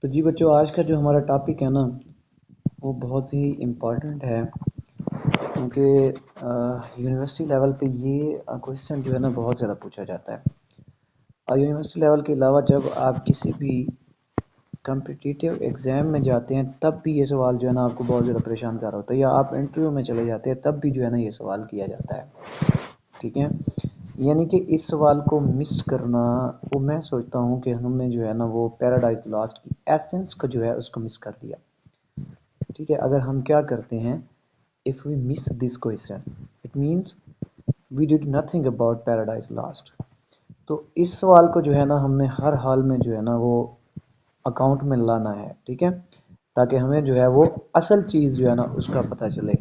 तो जी बच्चों, आज का जो हमारा टॉपिक है ना वो बहुत ही इम्पोर्टेंट है क्योंकि यूनिवर्सिटी लेवल पे ये क्वेश्चन जो है ना बहुत ज़्यादा पूछा जाता है। और यूनिवर्सिटी लेवल के अलावा जब आप किसी भी कम्पिटिटिव एग्ज़ाम में जाते हैं तब भी ये सवाल जो है ना आपको बहुत ज़्यादा परेशान कर रहा होता है, या आप इंटरव्यू में चले जाते हैं तब भी जो है ना ये सवाल किया जाता है। ठीक है, यानी कि इस सवाल को मिस करना, वो मैं सोचता हूँ कि हमने जो है ना वो पैराडाइज लॉस्ट की एसेंस को जो है उसको मिस कर दिया। ठीक है, अगर हम क्या करते हैं, if we miss this question it means we did nothing about paradise lost. तो इस सवाल को जो है ना हमने हर हाल में जो है ना वो अकाउंट में लाना है। ठीक है, ताकि हमें जो है वो असल चीज़ जो है ना उसका पता चले।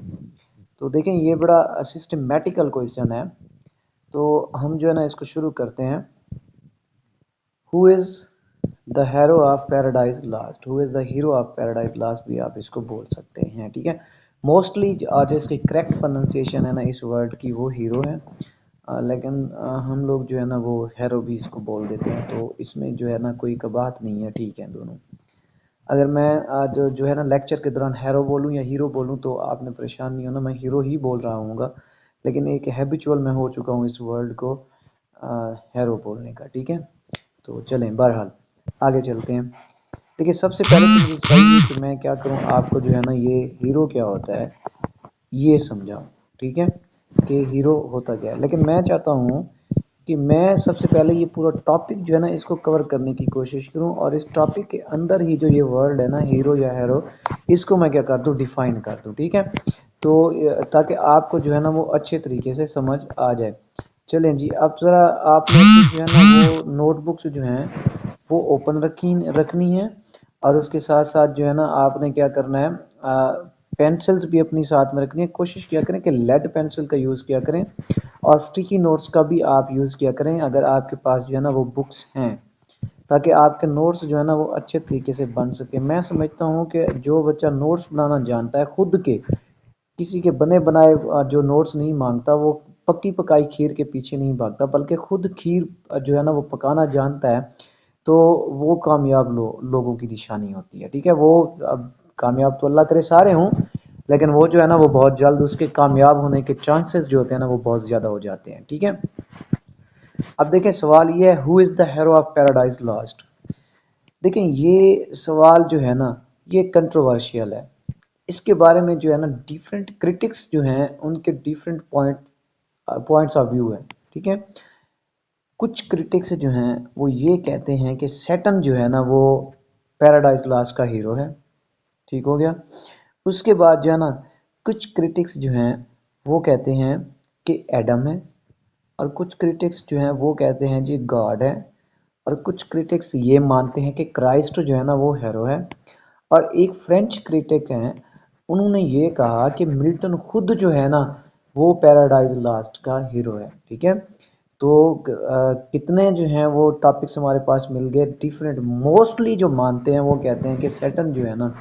तो देखें, ये बड़ा सिस्टमेटिकल क्वेश्चन है। तो हम जो है ना इसको शुरू करते हैं। Who is the hero of paradise last, who is the hero of paradise last भी आप इसको बोल सकते हैं। ठीक है, मोस्टली जो इसकी करेक्ट प्रोनाउंसिएशन है ना इस वर्ड की, वो हीरो है। लेकिन हम लोग जो है ना वो हैरो भी इसको बोल देते हैं, तो इसमें जो है ना कोई कबात नहीं है। ठीक है, दोनों। अगर मैं जो है ना लेक्चर के दौरान हैरो बोलूँ या हीरो बोलूँ तो आपने परेशान नहीं होना, मैं हीरो ही बोल रहा हूँगा। लेकिन एक हैबिचुअल मैं हो चुका हूँ इस वर्ड को हैरो बोलने का। ठीक है, तो चलें, बहरहाल आगे चलते हैं। देखिए, सबसे पहले तो मुझे चाहिए कि मैं क्या करूँ, आपको जो है ना ये हीरो क्या होता है ये समझाऊँ। ठीक है, कि हीरो होता क्या है। लेकिन मैं चाहता हूँ कि मैं सबसे पहले ये पूरा टॉपिक जो है ना इसको कवर करने की कोशिश करूं, और इस टॉपिक के अंदर ही जो ये वर्ड है ना हीरो या हीरो, इसको मैं क्या कर दूं, डिफाइन कर दूं। ठीक है, तो ताकि आपको जो है ना वो अच्छे तरीके से समझ आ जाए। चलें जी, अब ज़रा आपने जो है ना वो नोटबुक्स जो हैं वो ओपन रखनी है, और उसके साथ साथ जो है ना आपने क्या करना है, पेंसिल्स भी अपनी साथ में रखनी है। कोशिश किया करें कि लेड पेंसिल का यूज़ किया करें, और स्टिकी नोट्स का भी आप यूज़ किया करें अगर आपके पास जो है ना वो बुक्स हैं, ताकि आपके नोट्स जो है ना वो अच्छे तरीके से बन सके। मैं समझता हूँ कि जो बच्चा नोट्स बनाना जानता है खुद के, किसी के बने बनाए जो नोट्स नहीं मांगता, वो पक्की पकाई खीर के पीछे नहीं भागता, बल्कि खुद खीर जो है ना वो पकाना जानता है, तो वो कामयाब लोगों की निशानी होती है। ठीक है, वो अब कामयाब तो अल्लाह करे सारे हों, लेकिन वो जो है ना वो बहुत जल्द उसके कामयाब होने के चांसेस जो होते हैं ना वो बहुत ज़्यादा हो जाते हैं। ठीक है, अब देखें, सवाल ये है, who is the hero of paradise lost. देखें, ये सवाल जो है ना ये कंट्रोवर्शियल है। इसके बारे में जो है ना डिफरेंट क्रिटिक्स जो हैं उनके डिफरेंट पॉइंट्स ऑफ व्यू है। ठीक है, कुछ क्रिटिक्स जो हैं वो ये कहते हैं कि सैटर्न जो है ना वो पैराडाइज लॉस्ट का हीरो है। ठीक हो गया। उसके बाद जो है ना कुछ क्रिटिक्स जो हैं वो कहते हैं कि एडम है, और कुछ क्रिटिक्स जो हैं वो कहते हैं जी गॉड है, और कुछ क्रिटिक्स ये मानते हैं कि क्राइस्ट जो है ना वो हीरो है। और एक फ्रेंच क्रिटिक हैं, उन्होंने ये कहा कि मिल्टन खुद जो है ना वो पैराडाइज लास्ट का हीरो है। ठीक है, तो कितने जो हैं वो टॉपिक्स हमारे पास मिल गए डिफरेंट। मोस्टली जो मानते हैं वो कहते हैं कि सैटर्न जो है ना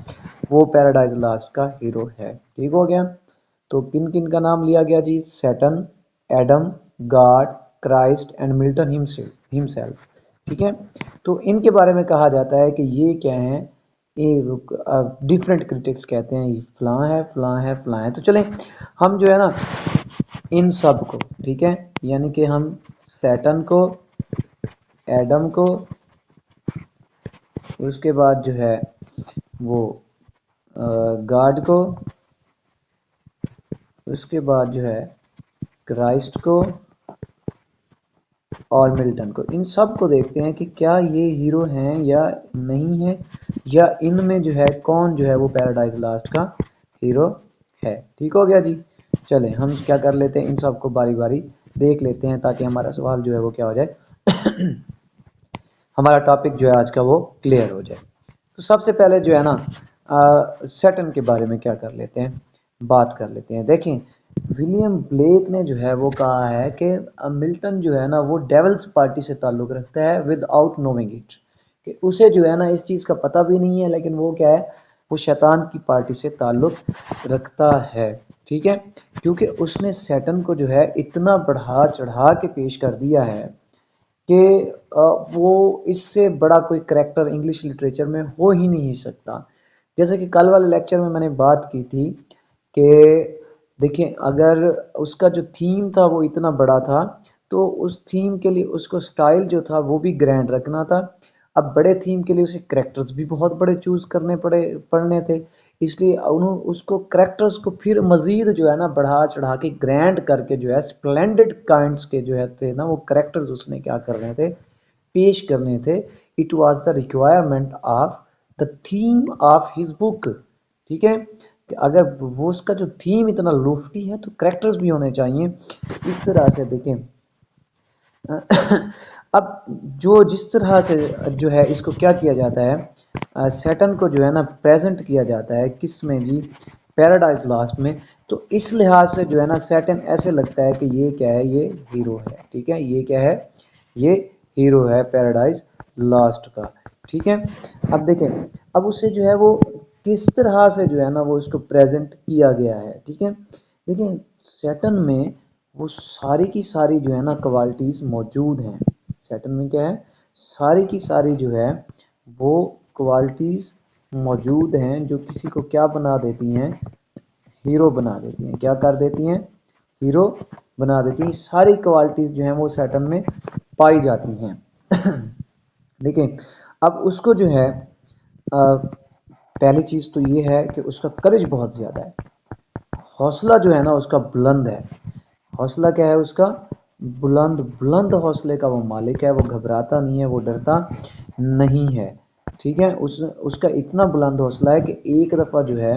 वो पैराडाइज लास्ट का हीरो है। ठीक हो गया। तो किन किन का नाम लिया गया जी, Saturn, Adam, God, Christ and Milton himself. ठीक है, तो इनके बारे में कहा जाता है कि ये क्या है, ये डिफरेंट क्रिटिक्स कहते हैं ये फलां है, फलां है, फलां है। तो चलें, हम जो है ना इन सब को, ठीक है, यानी कि हम सैटर्न को, एडम को, उसके बाद जो है वो गॉड को, उसके बाद जो है क्राइस्ट को और मिल्टन को, इन सब को देखते हैं कि क्या ये हीरो हैं या नहीं है, या इनमें जो है कौन जो है वो पैराडाइज लास्ट का हीरो है। ठीक हो गया जी। चलें, हम क्या कर लेते हैं, इन सब को बारी बारी देख लेते हैं ताकि हमारा सवाल जो है वो क्या हो जाए हमारा टॉपिक जो है आज का वो क्लियर हो जाए। तो सबसे पहले जो है ना सैटर्न के बारे में क्या कर लेते हैं, बात कर लेते हैं। देखें, विलियम ब्लेक ने जो है वो कहा है कि मिल्टन जो है ना वो डेविल्स पार्टी से ताल्लुक़ रखता है विदाउट नोइंग इट, कि उसे जो है ना इस चीज़ का पता भी नहीं है, लेकिन वो क्या है, वो शैतान की पार्टी से ताल्लुक़ रखता है। ठीक है, क्योंकि उसने सैटर्न को जो है इतना बढ़ा चढ़ा के पेश कर दिया है कि वो इससे बड़ा कोई करैक्टर इंग्लिश लिटरेचर में हो ही नहीं सकता। जैसे कि कल वाले लेक्चर में मैंने बात की थी कि देखिए, अगर उसका जो थीम था वो इतना बड़ा था, तो उस थीम के लिए उसको स्टाइल जो था वो भी ग्रैंड रखना था। अब बड़े थीम के लिए उसे करैक्टर्स भी बहुत बड़े चूज़ करने पड़ने थे। इसलिए उन्हों उसको करैक्टर्स को फिर मज़ीद जो है ना बढ़ा-चढ़ा के ग्रैंड करके जो है स्प्लेंडिड काइंड्स के जो है थे ना वो करैक्टर्स उसने क्या करने थे, पेश करने थे। It was the requirement of the theme of his book. ठीक है, कि अगर वो उसका जो थीम इतना लॉफ्टी है तो करैक्टर्स भी होने चाहिए। इस तरह से देखें, अब जो जिस तरह से जो है इसको क्या किया जाता है, सैटर्न को जो है ना प्रेजेंट किया जाता है किस में जी, पैराडाइज लॉस्ट में। तो इस लिहाज से जो है ना सैटर्न ऐसे लगता है कि ये क्या है, ये हीरो है। ठीक है, ये क्या है, ये हीरो है पैराडाइज लॉस्ट का। ठीक है, अब देखें, अब उसे जो है वो किस तरह से जो है ना वो इसको प्रेजेंट किया गया है। ठीक है, देखिए सैटर्न में वो सारी की सारी जो है ना क्वालिटीज मौजूद हैं। सैटर्न में क्या है, सारी की सारी जो है वो क्वालिटीज मौजूद हैं जो किसी को क्या बना देती हैं, हीरो बना देती हैं। क्या कर देती हैं, हीरो बना देती हैं। सारी क्वालिटीज जो हैं वो सैटर्न में पाई जाती हैं। देखिए, अब उसको जो है पहली चीज़ तो ये है कि उसका करेज बहुत ज़्यादा है। हौसला जो है ना उसका बुलंद है। हौसला क्या है उसका, बुलंद। बुलंद हौसले का वो मालिक है। वो घबराता नहीं है, वो डरता नहीं है। ठीक है, उसका इतना बुलंद हौसला है कि एक दफ़ा जो है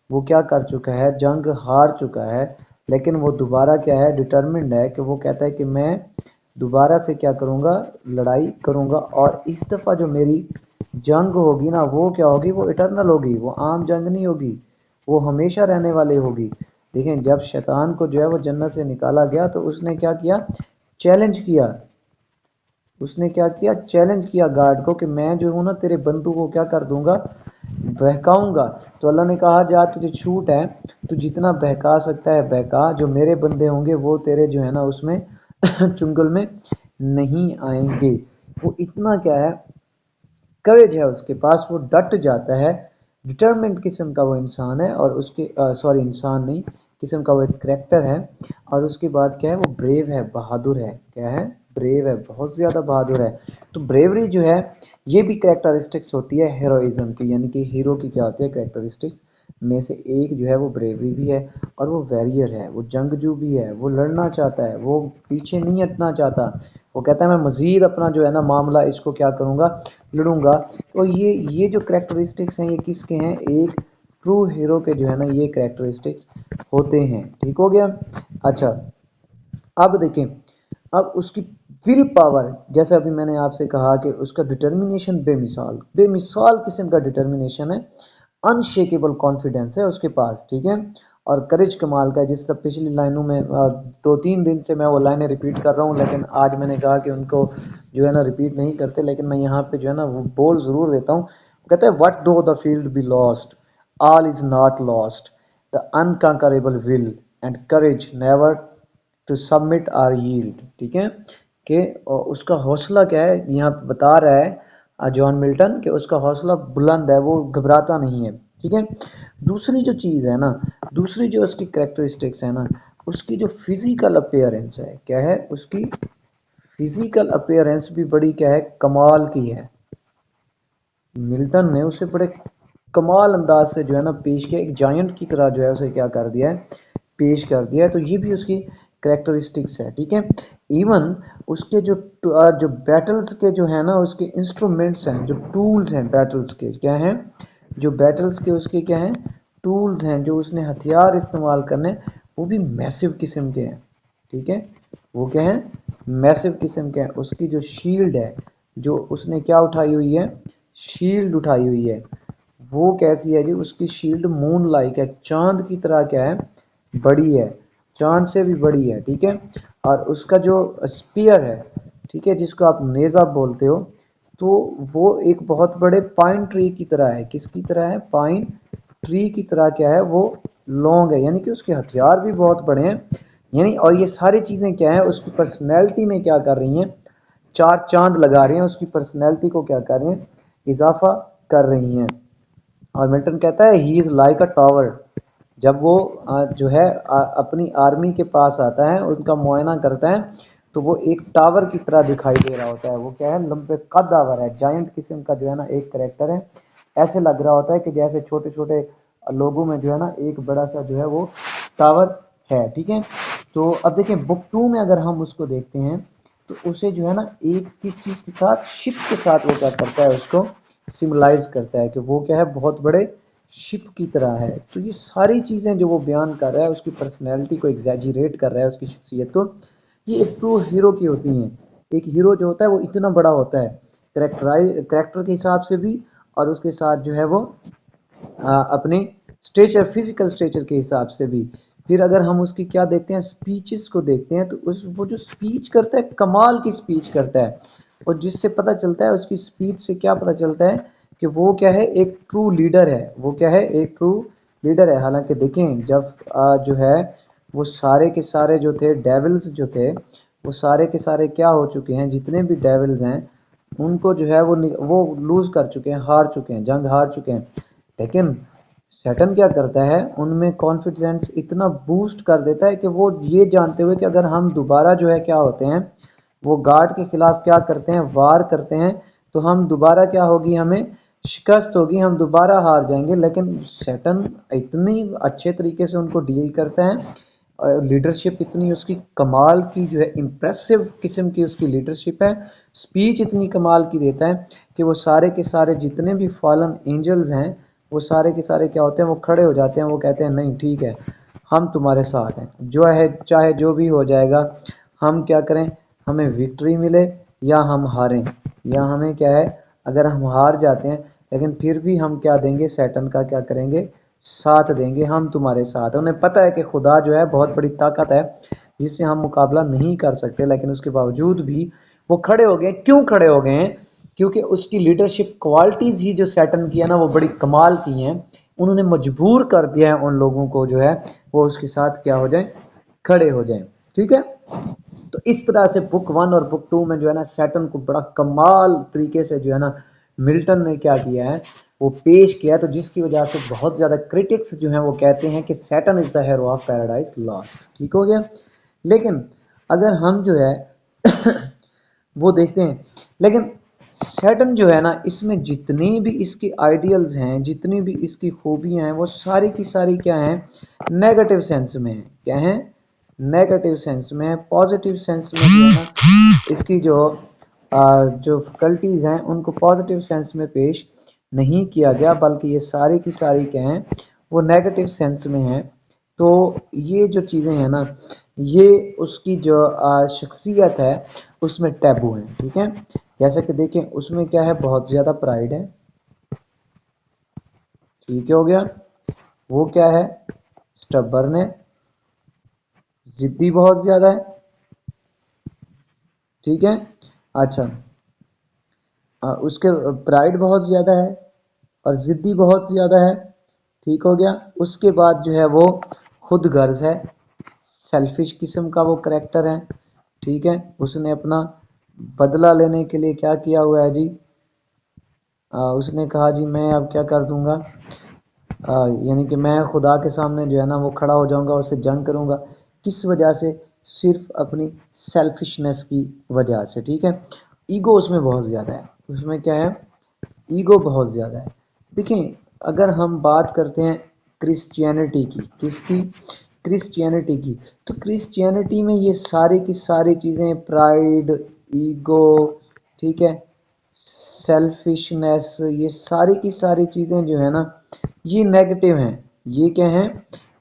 वो क्या कर चुका है, जंग हार चुका है, लेकिन वो दोबारा क्या है, डिटर्मिन्ड है कि वो कहता है कि मैं दोबारा से क्या करूँगा, लड़ाई करूँगा। और इस दफ़ा जो मेरी जंग होगी ना वो क्या होगी, वो इटर्नल होगी, वो आम जंग नहीं होगी, वो हमेशा रहने वाली होगी। देखें, जब शैतान को जो है वो जन्नत से निकाला गया तो उसने क्या किया, चैलेंज किया। उसने क्या किया, चैलेंज किया गार्ड को कि मैं जो हूँ ना तेरे बंदू को क्या कर दूंगा, बहकाऊंगा। तो अल्लाह ने कहा जा तुझे छूट है, तू जितना बहका सकता है बहका, जो मेरे बंदे होंगे वो तेरे जो है ना उसमें चुंगल में नहीं आएंगे। वो इतना क्या है, करेज है उसके पास, वो डट जाता है। डिटरमिन्ड किस्म का वो इंसान है। और उसके सॉरी इंसान नहीं, किस्म का वो एक करेक्टर है। और उसके बाद क्या है, वो ब्रेव है, बहादुर है। क्या है, ब्रेव है, बहुत ज़्यादा बहादुर है। तो ब्रेवरी जो है ये भी करेक्टरिस्टिक्स होती है हीरोइज्म की, यानी कि हीरो की क्या होती है करेक्टरिस्टिक्स में से एक जो है वो ब्रेवरी भी है। और वो वैरियर है, वो जंगजू भी है, वो लड़ना चाहता है, वो पीछे नहीं हटना चाहता। वो कहता है मैं मज़ीद अपना जो है ना मामला इसको क्या करूँगा, लड़ूंगा। तो ये जो करेक्टरिस्टिक्स हैं ये किसके हैं, एक ट्रू हीरो के जो है ना ये करेक्टरिस्टिक्स होते हैं। ठीक हो गया। अच्छा, अब देखें, अब उसकी विल पावर, जैसे अभी मैंने आपसे कहा कि उसका डिटर्मिनेशन बेमिसाल बेमिसाल किस्म का डिटर्मिनेशन है। अनशेकेबल कॉन्फिडेंस है उसके पास। ठीक है, और करेज कमाल का है। जिस तरह पिछली लाइनों में 2-3 दिन से मैं वो लाइनें रिपीट कर रहा हूँ, लेकिन आज मैंने कहा कि उनको जो है ना रिपीट नहीं करते, लेकिन मैं यहाँ पे जो है ना वो बोल ज़रूर देता हूँ। कहते हैं what though the field be lost, all is not lost, the unconquerable will and courage never to submit or yield. ठीक है, कि उसका हौसला क्या है, यहाँ पे बता रहा है जॉन मिल्टन कि उसका हौसला बुलंद है, वो घबराता नहीं है। ठीक है, दूसरी जो चीज़ है ना, दूसरी जो उसकी करेक्टरिस्टिक्स है ना, उसकी जो फिजिकल अपीयरेंस है, क्या है उसकी फिजिकल अपीयरेंस भी बड़ी क्या है, कमाल की है। मिल्टन ने उसे बड़े कमाल अंदाज से जो है ना पेश किया, एक जायंट की तरह जो है उसे क्या कर दिया है, पेश कर दिया है। तो ये भी उसकी करेक्टरिस्टिक्स है। ठीक है, इवन उसके जो बैटल्स के जो है ना उसके इंस्ट्रूमेंट्स हैं, जो टूल्स हैं बैटल्स के, क्या हैं, जो बैटल्स के उसके क्या हैं, टूल्स हैं, जो उसने हथियार इस्तेमाल करने, वो भी मैसिव किस्म के हैं। ठीक है, वो क्या है, मैसिव किस्म के हैं। उसकी जो शील्ड है, जो उसने क्या उठाई हुई है, शील्ड उठाई हुई है, वो कैसी है जी, उसकी शील्ड मून लाइक है, चांद की तरह क्या है, बड़ी है, चांद से भी बड़ी है। ठीक है, और उसका जो स्पीयर है, ठीक है, जिसको आप नेजा बोलते हो, तो वो एक बहुत बड़े पाइन ट्री की तरह है। किसकी तरह है, पाइन ट्री की तरह क्या है, वो लॉन्ग है, यानी कि उसके हथियार भी बहुत बड़े हैं। यानी और ये सारी चीज़ें क्या है उसकी पर्सनैलिटी में क्या कर रही हैं, चार चांद लगा रही हैं, उसकी पर्सनैलिटी को क्या कर रही हैं, इजाफा कर रही हैं। और मिल्टन कहता है he is like a tower. जब वो जो है अपनी आर्मी के पास आता है, उनका मुआयना करता है, तो वो एक टावर की तरह दिखाई दे रहा होता है। वो क्या है, लंबे कदावर है, जायंट किस्म का जो है ना एक करेक्टर है। ऐसे लग रहा होता है कि जैसे छोटे छोटे लोगों में जो है ना एक बड़ा सा जो है वो टावर है। ठीक है, तो अब देखें बुक 2 में अगर हम उसको देखते हैं, तो उसे जो है ना एक किस चीज के साथ, शिप के साथ वो क्या करता है, उसको सिम्बलाइज करता है कि वो क्या है, बहुत बड़े शिप की तरह है। तो ये सारी चीजें जो वो बयान कर रहा है, उसकी पर्सनैलिटी को एग्जैजरेट कर रहा है, उसकी शख्सियत को, ये एक ट्रू हीरो की होती हैं। एक हीरो जो होता है वो इतना बड़ा होता है, करेक्टर के हिसाब से भी, और उसके साथ जो है वो अपने स्टेचर, फिजिकल स्टेचर के हिसाब से भी। फिर अगर हम उसकी क्या देखते हैं, स्पीचेस को देखते हैं, तो उस वो जो स्पीच करता है, कमाल की स्पीच करता है। और जिससे पता चलता है, उसकी स्पीच से क्या पता चलता है कि वो क्या है, एक ट्रू लीडर है। वो क्या है, एक ट्रू लीडर है। हालांकि देखें, जब जो है वो सारे के सारे जो थे डेविल्स जो थे, वो सारे के सारे क्या हो चुके हैं, जितने भी डेविल्स हैं उनको जो है वो लूज कर चुके हैं, हार चुके हैं, जंग हार चुके हैं। लेकिन सैटर्न क्या करता है, उनमें कॉन्फिडेंस इतना बूस्ट कर देता है कि वो ये जानते हुए कि अगर हम दोबारा जो है क्या होते हैं, वो गार्ड के खिलाफ क्या करते हैं, वार करते हैं, तो हम दोबारा क्या होगी, हमें शिकस्त होगी, हम दोबारा हार जाएंगे। लेकिन सैटर्न इतनी अच्छे तरीके से उनको डील करता है, लीडरशिप इतनी उसकी कमाल की जो है, इम्प्रेसिव किस्म की उसकी लीडरशिप है, स्पीच इतनी कमाल की देता है कि वो सारे के सारे जितने भी फॉलन एंजल्स हैं, वो सारे के सारे क्या होते हैं, वो खड़े हो जाते हैं। वो कहते हैं नहीं ठीक है, हम तुम्हारे साथ हैं, जो है चाहे जो भी हो जाएगा, हम क्या करें, हमें विक्ट्री मिले या हम हारें, या हमें क्या है, अगर हम हार जाते हैं लेकिन फिर भी हम क्या देंगे, सैटर्न का क्या करेंगे, साथ देंगे, हम तुम्हारे साथ हैं। उन्हें पता है कि खुदा जो है बहुत बड़ी ताकत है, जिससे हम मुकाबला नहीं कर सकते, लेकिन उसके बावजूद भी वो खड़े हो गए। क्यों खड़े हो गए हैं, क्योंकि उसकी लीडरशिप क्वालिटीज ही जो सैटर्न की है ना, वो बड़ी कमाल की हैं। उन्होंने मजबूर कर दिया है उन लोगों को जो है वो उसके साथ क्या हो जाए, खड़े हो जाए। ठीक है, तो इस तरह से बुक 1 और बुक 2 में जो है ना सैटर्न को बड़ा कमाल तरीके से जो है ना मिल्टन ने क्या किया है, वो पेश किया। तो जिसकी वजह से बहुत ज्यादा क्रिटिक्स जो हैं वो कहते हैं कि Saturn is the hero of paradise lost. ठीक हो गया। लेकिन अगर हम जो है वो देखते हैं, लेकिन सैटर्न जो है ना, इसमें जितनी भी इसकी आइडियल्स हैं, जितनी भी इसकी खूबियां हैं, वो सारी की सारी क्या हैं, नेगेटिव सेंस में है। क्या है, नेगेटिव सेंस में है। पॉजिटिव सेंस में जो है ना, इसकी जो फैकल्टीज हैं उनको पॉजिटिव सेंस में पेश नहीं किया गया, बल्कि ये सारी की सारी क्या हैं, वो नेगेटिव सेंस में है। तो ये जो चीज़ें हैं ना, ये उसकी जो शख्सियत है उसमें टैबू है। ठीक है, जैसे कि देखें उसमें क्या है, बहुत ज़्यादा प्राइड है। ठीक हो गया। वो क्या है, स्टबर्न है, जिद्दी बहुत ज़्यादा है। ठीक है, अच्छा, उसके प्राइड बहुत ज़्यादा है और ज़िद्दी बहुत ज़्यादा है। ठीक हो गया। उसके बाद जो है वो खुद गर्ज है, सेल्फिश किस्म का वो करेक्टर है। ठीक है, उसने अपना बदला लेने के लिए क्या किया हुआ है जी, उसने कहा जी मैं अब क्या कर दूंगा, यानी कि मैं खुदा के सामने जो है ना वो खड़ा हो जाऊंगा, उससे जंग करूंगा। किस वजह से, सिर्फ अपनी सेल्फिशनेस की वजह से। ठीक है, ईगो उसमें बहुत ज़्यादा है। उसमें क्या है, ईगो बहुत ज़्यादा है। देखिए, अगर हम बात करते हैं क्रिश्चियनिटी की, किसकी, क्रिश्चियनिटी की, तो क्रिश्चियनिटी में ये सारी की सारी चीज़ें, प्राइड, ईगो, ठीक है, सेल्फिशनेस, ये सारी की सारी चीज़ें जो है ना, ये नेगेटिव हैं। ये क्या हैं,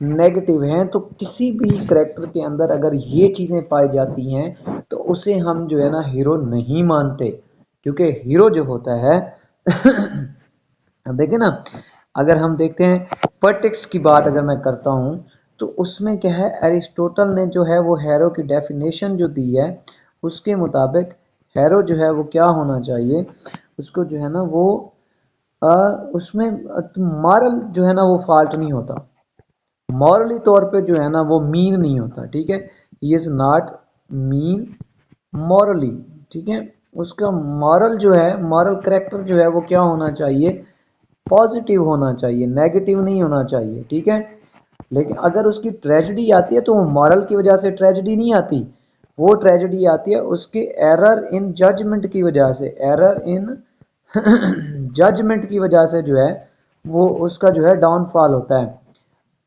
नेगेटिव हैं। तो किसी भी करेक्टर के अंदर अगर ये चीज़ें पाई जाती हैं, तो उसे हम जो है ना हीरो नहीं मानते। क्योंकि हीरो जो होता है अब देखिए ना, अगर हम देखते हैं पोएटिक्स की बात अगर मैं करता हूँ, तो उसमें क्या है, एरिस्टोटल ने जो है वो हैरो की डेफिनेशन जो दी है, उसके मुताबिक हैरो जो है वो क्या होना चाहिए, उसको जो है ना वो उसमें मॉरल जो है ना वो फॉल्ट नहीं होता, मॉरली तौर पे जो है ना वो मीन नहीं होता। ठीक है, he is not mean morally. ठीक है, उसका मॉरल जो है, मॉरल करेक्टर जो है वो क्या होना चाहिए, पॉजिटिव होना चाहिए, नेगेटिव नहीं होना चाहिए, ठीक है। लेकिन अगर उसकी ट्रेजेडी आती है तो वो मॉरल की वजह से ट्रेजेडी नहीं आती, वो ट्रेजेडी आती है उसके एरर इन जजमेंट की वजह से, एरर इन जजमेंट की वजह से जो है वो उसका जो है डाउनफॉल होता है,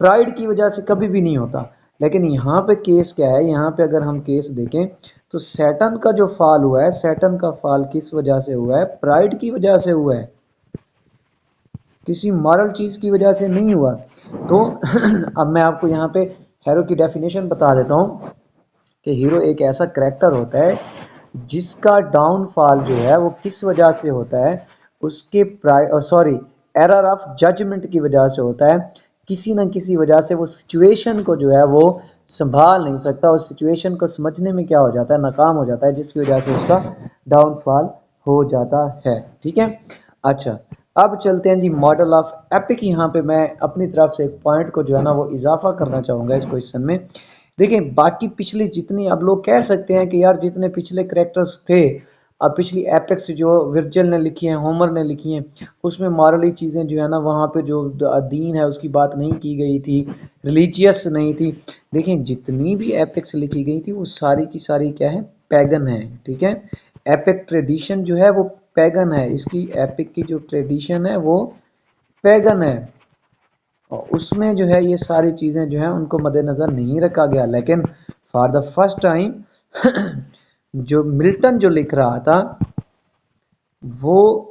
प्राइड की वजह से कभी भी नहीं होता। लेकिन यहाँ पे केस क्या है, यहाँ पे अगर हम केस देखें तो सैटर्न का जो फॉल हुआ है, सैटर्न का फॉल किस वजह से हुआ है, प्राइड की वजह से हुआ है, किसी मॉरल चीज की वजह से नहीं हुआ। तो अब मैं आपको यहाँ पे हीरो की डेफिनेशन बता देता हूँ कि हीरो एक ऐसा करेक्टर होता है जिसका डाउनफॉल जो है वो किस वजह से होता है, उसके सॉरी एरर ऑफ जजमेंट की वजह से होता है। किसी न किसी वजह से वो सिचुएशन को जो है वो संभाल नहीं सकता, उस सिचुएशन को समझने में क्या हो जाता है, नाकाम हो जाता है, जिसकी वजह से उसका डाउनफॉल हो जाता है, ठीक है। अच्छा, अब चलते हैं जी मॉडल ऑफ एपिक। यहाँ पे मैं अपनी तरफ से एक पॉइंट को जो है ना वो इजाफा करना चाहूँगा इस क्वेश्चन में। देखिए बाकी पिछले जितने, अब लोग कह सकते हैं कि यार जितने पिछले करेक्टर्स थे, अब पिछली एपिक्स जो विर्जिल ने लिखी हैं, होमर ने लिखी हैं, उसमें मॉरली चीज़ें जो है ना वहाँ पे जो दीन है उसकी बात नहीं की गई थी, रिलीजियस नहीं थी। देखिए जितनी भी एपिक्स लिखी गई थी वो सारी की सारी क्या है, पैगन है, ठीक है। एपिक ट्रेडिशन जो है वो पैगन है, इसकी एपिक की जो ट्रेडिशन है वो पैगन है, और उसमें जो है ये सारी चीज़ें जो है उनको मद्देनज़र नहीं रखा गया। लेकिन फॉर द फर्स्ट टाइम जो मिल्टन जो लिख रहा था, वो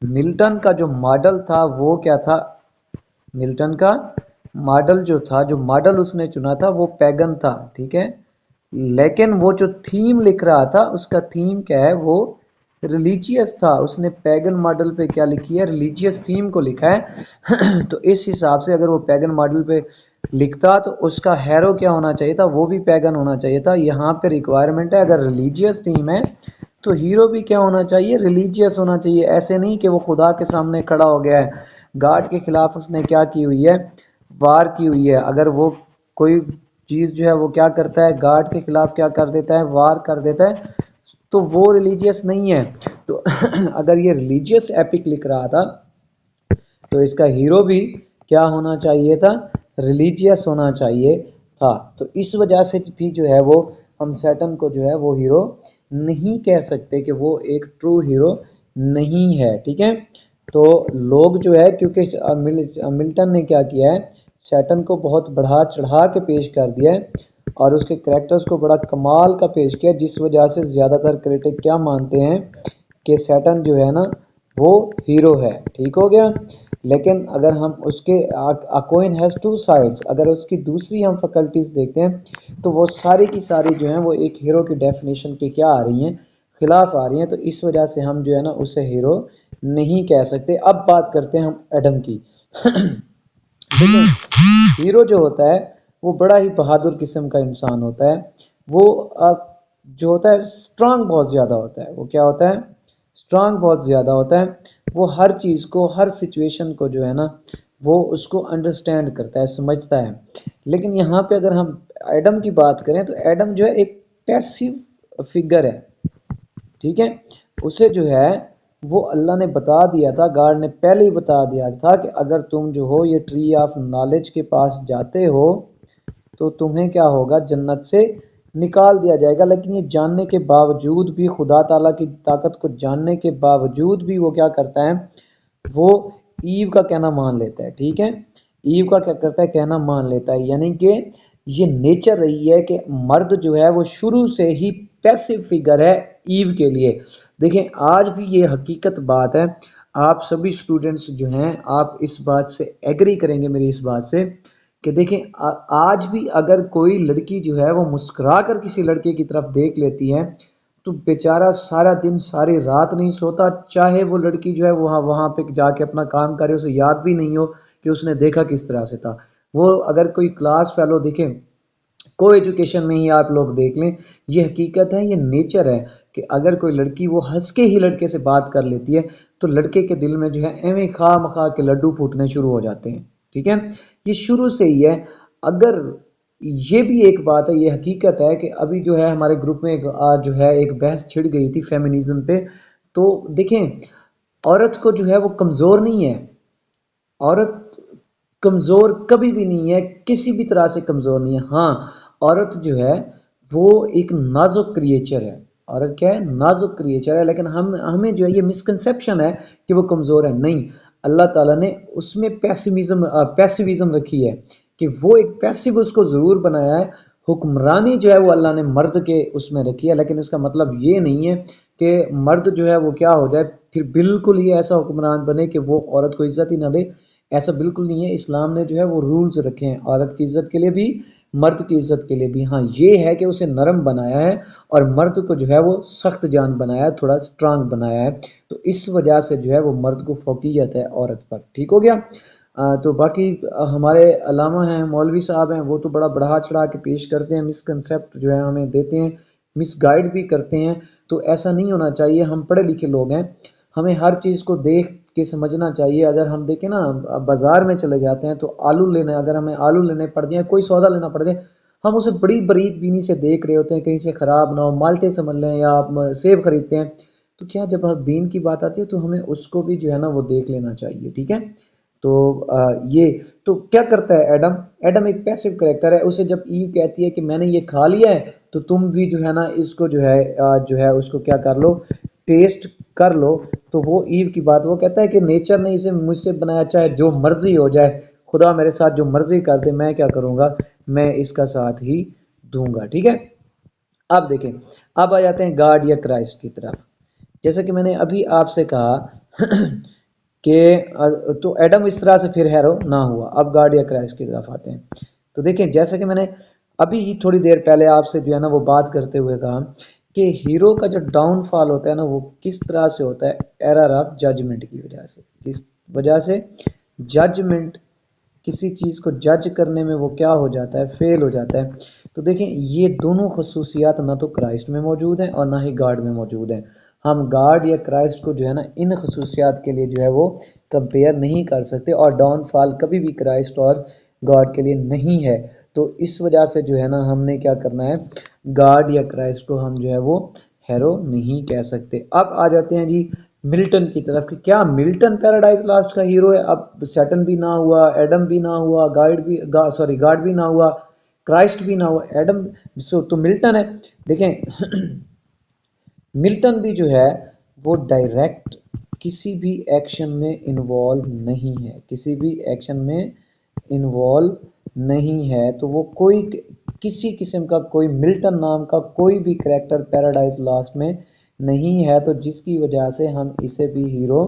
मिल्टन का जो मॉडल था वो क्या था, मिल्टन का मॉडल जो था, जो मॉडल उसने चुना था वो पैगन था, ठीक है। लेकिन वो जो थीम लिख रहा था उसका थीम क्या है, वो रिलीजियस था। उसने पैगन मॉडल पे क्या लिखी है, रिलीजियस थीम को लिखा है। तो इस हिसाब से अगर वो पैगन मॉडल पे लिखता तो उसका हैरो क्या होना चाहिए था, वो भी पैगन होना चाहिए था। यहाँ पे रिक्वायरमेंट है, अगर रिलीजियस थीम है तो हीरो भी क्या होना चाहिए, रिलीजियस होना चाहिए। ऐसे नहीं कि वो खुदा के सामने खड़ा हो गया है, गॉड के खिलाफ उसने क्या की हुई है, वार की हुई है। अगर वो कोई चीज़ जो है वो क्या करता है, गॉड के खिलाफ क्या कर देता है, वार कर देता है, तो वो रिलीजियस नहीं है। तो अगर ये रिलीजियस एपिक लिख रहा था तो इसका हीरो भी क्या होना चाहिए था, रिलीजियस होना चाहिए था। तो इस वजह से भी जो है वो हम सैटर्न को जो है वो हीरो नहीं कह सकते, कि वो एक ट्रू हीरो नहीं है, ठीक है। तो लोग जो है, क्योंकि मिल्टन ने क्या किया है, सैटर्न को बहुत बढ़ा चढ़ा के पेश कर दिया है और उसके करेक्टर्स को बड़ा कमाल का पेश किया, जिस वजह से ज़्यादातर क्रिटिक क्या मानते हैं कि सैटर्न जो है ना वो हीरो है, ठीक हो गया। लेकिन अगर हम उसके कोइन हैज़ टू साइड्स, अगर उसकी दूसरी हम फैकल्टीज देखते हैं तो वो सारी की सारी जो हैं वो एक हीरो की डेफिनेशन के क्या आ रही हैं, खिलाफ आ रही हैं। तो इस वजह से हम जो है ना उसे हीरो नहीं कह सकते। अब बात करते हैं हम एडम की। देखिए हीरो जो होता है वो बड़ा ही बहादुर किस्म का इंसान होता है। वो जो होता है स्ट्रांग बहुत ज़्यादा होता है। वो क्या होता है, स्ट्रांग बहुत ज़्यादा होता है। वो हर चीज़ को, हर सिचुएशन को जो है ना वो उसको अंडरस्टैंड करता है, समझता है। लेकिन यहाँ पे अगर हम एडम की बात करें तो एडम जो है एक पैसिव फिगर है, ठीक है। उसे जो है वो अल्लाह ने बता दिया था, गॉड ने पहले ही बता दिया था कि अगर तुम जो हो ये ट्री ऑफ नॉलेज के पास जाते हो तो तुम्हें क्या होगा, जन्नत से निकाल दिया जाएगा। लेकिन ये जानने के बावजूद भी, खुदा ताला की ताकत को जानने के बावजूद भी वो क्या करता है, वो ईव का कहना मान लेता है, ठीक है। ईव का क्या करता है, कहना मान लेता है। यानी कि ये नेचर रही है कि मर्द जो है वो शुरू से ही पैसिव फिगर है ईव के लिए। देखें आज भी ये हकीकत बात है, आप सभी स्टूडेंट्स जो हैं आप इस बात से एग्री करेंगे मेरी इस बात से, कि देखें आज भी अगर कोई लड़की जो है वो मुस्कुरा कर किसी लड़के की तरफ देख लेती है तो बेचारा सारा दिन सारी रात नहीं सोता, चाहे वो लड़की जो है वहाँ वहाँ पे जाके अपना काम करे, उसे याद भी नहीं हो कि उसने देखा किस तरह से था। वो अगर कोई क्लास फेलो देखें, को एजुकेशन में ही आप लोग देख लें, ये हकीकत है, ये नेचर है कि अगर कोई लड़की वो हंस के ही लड़के से बात कर लेती है तो लड़के के दिल में जो है एवं खा मखा के लड्डू फूटने शुरू हो जाते हैं, ठीक है। ये शुरू से ही है। अगर ये भी एक बात है, ये हकीकत है कि अभी जो है हमारे ग्रुप में जो है एक बहस छिड़ गई थी फेमिनिज्म पे। तो देखें, औरत को जो है वो कमज़ोर नहीं है, औरत कमज़ोर कभी भी नहीं है, किसी भी तरह से कमज़ोर नहीं है। हाँ, औरत जो है वो एक नाजुक क्रिएचर है। औरत क्या है? नाजुक क्रिएचर है। लेकिन हम हमें जो है ये मिसकंसेप्शन है कि वो कमज़ोर है। नहीं, अल्लाह ताला ने उसमें पैसिविज्म रखी है कि वो एक पैसिव उसको ज़रूर बनाया है। हुक्मरानी जो है वो अल्लाह ने मर्द के उसमें रखी है, लेकिन इसका मतलब ये नहीं है कि मर्द जो है वो क्या हो जाए, फिर बिल्कुल ही ऐसा हुक्मरान बने कि वो औरत को इज्जत ही ना दे। ऐसा बिल्कुल नहीं है। इस्लाम ने जो है वो रूल्स रखे हैं औरत की इज्जत के लिए भी, मर्द की इज्जत के लिए भी। हाँ, ये है कि उसे नरम बनाया है और मर्द को जो है वो सख्त जान बनाया है, थोड़ा स्ट्रांग बनाया है। तो इस वजह से जो है वो मर्द को फौकियत है औरत पर। ठीक हो गया। तो बाकी हमारे अलामा हैं, मौलवी साहब हैं, वो तो बड़ा बढ़ा चढ़ा के पेश करते हैं, मिसकंसेप्ट जो है हमें देते हैं, मिसगाइड भी करते हैं। तो ऐसा नहीं होना चाहिए। हम पढ़े लिखे लोग हैं, हमें हर चीज़ को देख के समझना चाहिए। अगर हम देखें ना, बाजार में चले जाते हैं तो आलू लेने, अगर हमें आलू लेने पड़ जाए, कोई सौदा लेना पड़ जाए, हम उसे बड़ी बारीक बीनी से देख रहे होते हैं, कहीं से ख़राब ना हो। माल्टे समझ लें या आप सेब खरीदते हैं, तो क्या जब दीन की बात आती है तो हमें उसको भी जो है ना वो देख लेना चाहिए। ठीक है। तो ये तो क्या करता है एडम? एडम एक पैसिव करेक्टर है। उसे जब ईव कहती है कि मैंने ये खा लिया है, तो तुम भी जो है ना इसको जो है उसको क्या कर लो, टेस्ट कर लो। तो वो ईव की बात, वो कहता है कि नेचर ने इसे मुझसे बनाया, चाहे जो मर्जी हो जाए, खुदा मेरे साथ जो मर्जी कर दे, मैं क्या करूंगा, मैं इसका साथ ही दूंगा। ठीक है। अब देखें, अब आ जाते हैं गॉड या क्राइस्ट की तरफ। जैसा कि मैंने अभी आपसे कहा कि तो एडम इस तरह से फिर हैरो ना हुआ। अब गॉड या क्राइस्ट की तरफ आते हैं। तो देखें, जैसा कि मैंने अभी ही थोड़ी देर पहले आपसे जो है ना वो बात करते हुए कहा कि हीरो का जो डाउनफॉल होता है ना वो किस तरह से होता है, एरर ऑफ जजमेंट की वजह से। किस वजह से? जजमेंट, किसी चीज़ को जज करने में वो क्या हो जाता है, फेल हो जाता है। तो देखें, ये दोनों खसूसियात ना तो क्राइस्ट में मौजूद हैं और ना ही गॉड में मौजूद हैं। हम गॉड या क्राइस्ट को जो है ना इन खसूसियात के लिए जो है वो कंपेयर नहीं कर सकते, और डाउनफॉल कभी भी क्राइस्ट और गॉड के लिए नहीं है। तो इस वजह से जो है ना हमने क्या करना है, गॉड या क्राइस्ट को हम जो है वो हैरो नहीं कह सकते। अब आ जाते हैं जी मिल्टन की तरफ कि क्या मिल्टन पैराडाइज लास्ट का हीरो है? अब सैटन भी ना हुआ, एडम भी ना हुआ, गॉड भी ना हुआ, क्राइस्ट भी ना हुआ, एडम, सो तो मिल्टन है। देखें मिल्टन भी जो है वो डायरेक्ट किसी भी एक्शन में इन्वॉल्व नहीं है, किसी भी एक्शन में इन्वॉल्व नहीं है। तो वो कोई किसी किस्म का कोई मिल्टन नाम का कोई भी करेक्टर पैराडाइज लास्ट में नहीं है, तो जिसकी वजह से हम इसे भी हीरो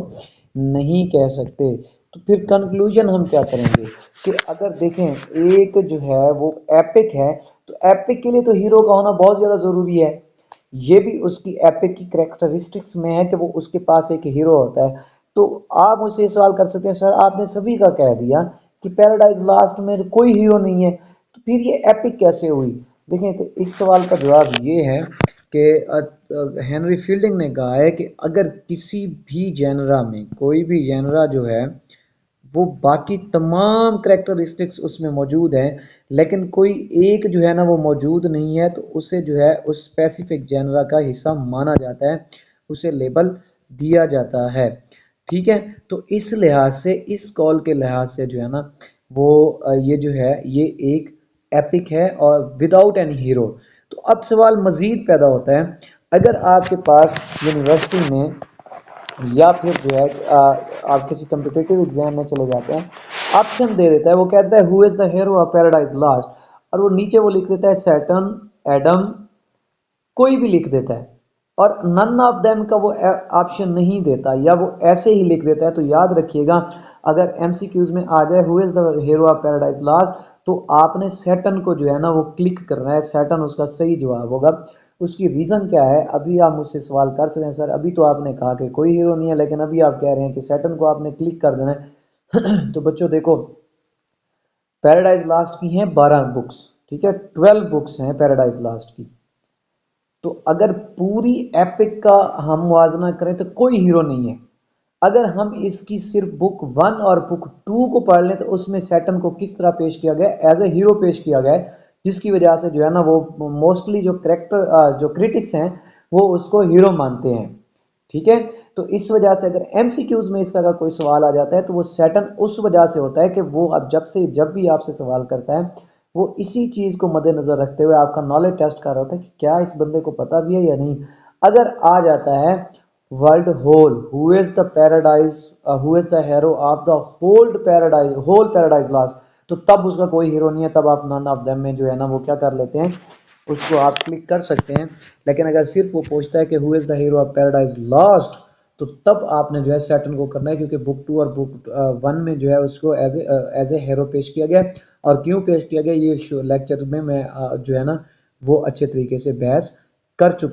नहीं कह सकते। तो फिर कंक्लूजन हम क्या करेंगे कि अगर देखें एक जो है वो एपिक है, तो एपिक के लिए तो हीरो का होना बहुत ज़्यादा ज़रूरी है। ये भी उसकी एपिक की करेक्टरिस्टिक्स में है कि वो उसके पास एक हीरो होता है। तो आप मुझसे सवाल कर सकते हैं, सर आपने सभी का कह दिया कि पैराडाइज लास्ट में कोई हीरो नहीं है, तो फिर ये एपिक कैसे हुई? देखें, तो इस सवाल का जवाब ये है कि हेनरी फील्डिंग ने कहा है कि अगर किसी भी जेनरा में कोई भी जेनरा जो है वो बाकी तमाम करेक्टरिस्टिक्स उसमें मौजूद हैं, लेकिन कोई एक जो है ना वो मौजूद नहीं है, तो उसे जो है उस स्पेसिफिक जेनरा का हिस्सा माना जाता है, उसे लेबल दिया जाता है। ठीक है। तो इस लिहाज से, इस कॉल के लिहाज से जो है ना वो ये जो है ये एक एपिक है और विदाउट एनी हीरो। तो अब सवाल मज़ीद पैदा होता है, अगर आपके पास यूनिवर्सिटी में या फिर जो है आप किसी कम्पिटिटिव एग्जाम में चले जाते हैं, ऑप्शन दे देता है, वो कहता है who is the hero of paradise last, और वो नीचे वो लिख देता है सैटर्न, एडम, कोई भी लिख देता है, और नन ऑफ देम का वो ऑप्शन नहीं देता, या वो ऐसे ही लिख देता है। तो याद रखिएगा, अगर एमसीक्यूज में आ जाए who is the hero of paradise last, तो आपने सैटर्न को जो है ना वो क्लिक करना है, सैटर्न उसका सही जवाब होगा। उसकी रीज़न क्या है? अभी आप मुझसे सवाल कर सकते हैं, सर अभी तो आपने कहा कि कोई हीरो नहीं है, लेकिन अभी आप कह रहे हैं कि सैटर्न को आपने क्लिक कर देना है। तो बच्चों देखो, पैराडाइज लास्ट की हैं 12 बुक्स, ठीक है, 12 बुक्स हैं पैराडाइज लास्ट की। तो अगर पूरी एपिक का हम मुआवजा करें तो कोई हीरो नहीं है। अगर हम इसकी सिर्फ बुक 1 और बुक 2 को पढ़ लें, तो उसमें सैटर्न को किस तरह पेश किया गया, एज ए हीरो पेश किया गया है। जिसकी वजह से जो है ना वो मोस्टली जो करेक्टर जो क्रिटिक्स हैं वो उसको हीरो मानते हैं। ठीक है, तो इस वजह से अगर एमसीक्यूज में इस तरह का कोई सवाल आ जाता है तो वो सैटर्न उस वजह से होता है कि वो अब जब भी आपसे सवाल करता है वो इसी चीज को मद्देनजर रखते हुए आपका नॉलेज टेस्ट कर रहा होता है कि क्या इस बंदे को पता भी है या नहीं। अगर आ जाता है world whole who is the paradise, who is the hero of the whole paradise lost, तो तब उसका कोई हीरो नहीं है, तब आप नन ऑफ देम में जो है ना वो क्या कर लेते हैं, उसको आप क्लिक कर सकते हैं। लेकिन अगर सिर्फ वो पूछता है कि who is the hero of paradise lost, तो तब आपने जो है सैटर्न को करना है, क्योंकि बुक 2 और बुक 1 में जो है उसको एज ए हीरो पेश किया गया। और क्यों पेश किया गया ये लेक्चर में मैं जो है ना वो अच्छे तरीके से बहस कर चुका।